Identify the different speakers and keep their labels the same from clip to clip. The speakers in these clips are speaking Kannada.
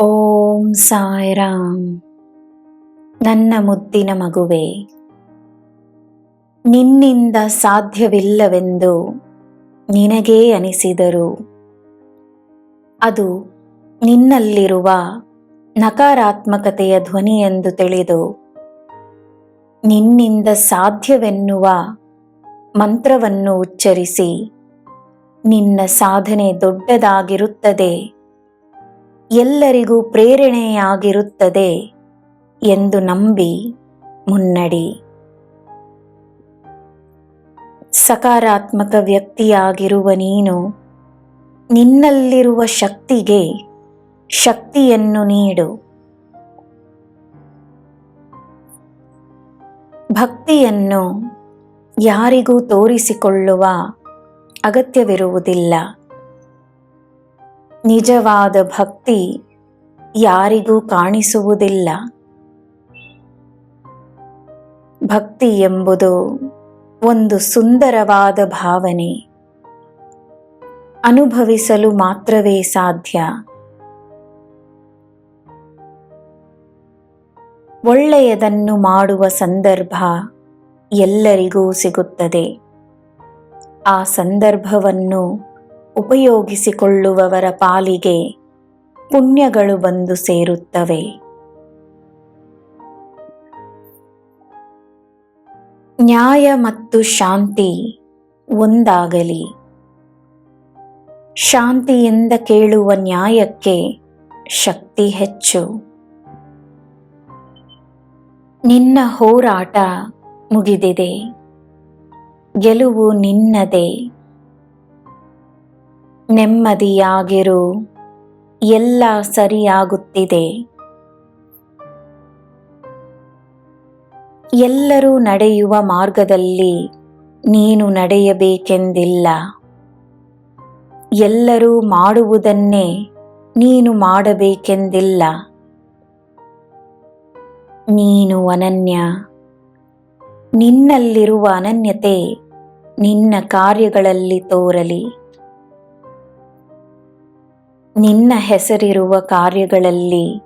Speaker 1: ಓಂ ಸಾಯಿರಾಮ್. ನನ್ನ ಮುದ್ದಿನ ಮಗುವೆ, ನಿನ್ನಿಂದ ಸಾಧ್ಯವಿಲ್ಲವೆಂದು ನಿನಗೇ ಅನಿಸಿದರೂ ಅದು ನಿನ್ನಲ್ಲಿರುವ ನಕಾರಾತ್ಮಕತೆಯ ಧ್ವನಿಯೆಂದು ತಿಳಿದು ನಿನ್ನಿಂದ ಸಾಧ್ಯವೆನ್ನುವ ಮಂತ್ರವನ್ನು ಉಚ್ಚರಿಸಿ ನಿನ್ನ ಸಾಧನೆ ದೊಡ್ಡದಾಗಿರುತ್ತದೆ, ಎಲ್ಲರಿಗೂ ಪ್ರೇರಣೆಯಾಗಿರುತ್ತದೆ ಎಂದು ನಂಬಿ ಮುನ್ನಡಿ. ಸಕಾರಾತ್ಮಕ ವ್ಯಕ್ತಿಯಾಗಿರುವ ನೀನು ನಿನ್ನಲ್ಲಿರುವ ಶಕ್ತಿಗೆ ಶಕ್ತಿಯನ್ನು ನೀಡು. ಭಕ್ತಿಯನ್ನು ಯಾರಿಗೂ ತೋರಿಸಿಕೊಳ್ಳುವ ಅಗತ್ಯವಿರುವುದಿಲ್ಲ. ನಿಜವಾದ ಭಕ್ತಿ ಯಾರಿಗೂ ಕಾಣಿಸುವುದಿಲ್ಲ. ಭಕ್ತಿ ಎಂಬುದು ಒಂದು ಸುಂದರವಾದ ಭಾವನೆ. ಅನುಭವಿಸಲು ಮಾತ್ರವೇ ಸಾಧ್ಯ. ಒಳ್ಳೆಯದನ್ನು ಮಾಡುವ ಸಂದರ್ಭ ಎಲ್ಲರಿಗೂ ಸಿಗುತ್ತದೆ. ಆ ಸಂದರ್ಭವನ್ನು ಉಪಯೋಗಿಸಿಕೊಳ್ಳುವವರ ಪಾಲಿಗೆ ಪುಣ್ಯಗಳು ಬಂದು ಸೇರುತ್ತವೆ. ನ್ಯಾಯ ಮತ್ತು ಶಾಂತಿ ಒಂದಾಗಲಿ. ಶಾಂತಿಯಿಂದ ಕೇಳುವ ನ್ಯಾಯಕ್ಕೆ ಶಕ್ತಿ ಹೆಚ್ಚು. ನಿನ್ನ ಹೋರಾಟ ಮುಗಿದಿದೆ. ಗೆಲುವು ನಿನ್ನದೇ. ನೆಮ್ಮದಿಯಾಗಿರು, ಎಲ್ಲ ಸರಿಯಾಗುತ್ತಿದೆ. ಎಲ್ಲರೂ ನಡೆಯುವ ಮಾರ್ಗದಲ್ಲಿ ನೀನು ನಡೆಯಬೇಕೆಂದಿಲ್ಲ. ಎಲ್ಲರೂ ಮಾಡುವುದನ್ನೇ ನೀನು ಮಾಡಬೇಕೆಂದಿಲ್ಲ. ನೀನು ಅನನ್ಯ. ನಿನ್ನಲ್ಲಿರುವ ಅನನ್ಯತೆ ನಿನ್ನ ಕಾರ್ಯಗಳಲ್ಲಿ ತೋರಲಿ. ನಿನ್ನ ಹೆಸರಿರುವ ಕಾರ್ಯಗಳಲ್ಲಿ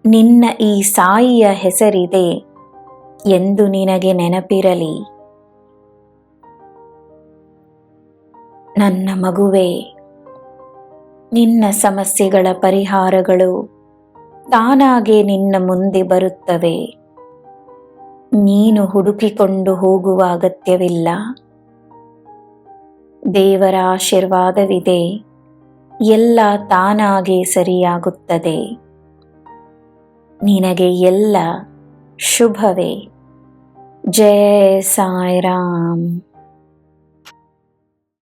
Speaker 1: ನಿನ್ನ ಈ ಸಾಯಿಯ ಹೆಸರಿದೆ ಎಂದು ನಿನಗೆ ನೆನಪಿರಲಿ. ನನ್ನ ಮಗುವೇ, ನಿನ್ನ ಸಮಸ್ಯೆಗಳ ಪರಿಹಾರಗಳು ತಾನಾಗೇ ನಿನ್ನ ಮುಂದೆ ಬರುತ್ತವೆ. ನೀನು ಹುಡುಕಿಕೊಂಡು ಹೋಗುವ ಅಗತ್ಯವಿಲ್ಲ. ದೇವರ ಆಶೀರ್ವಾದವಿದೆ. ಎಲ್ಲ ತಾನಾಗೇ ಸರಿಯಾಗುತ್ತದೆ. ನಿನಗೆ ಎಲ್ಲ ಶುಭವೇ. ಜಯ ಸಾಯಿರಾಮ್.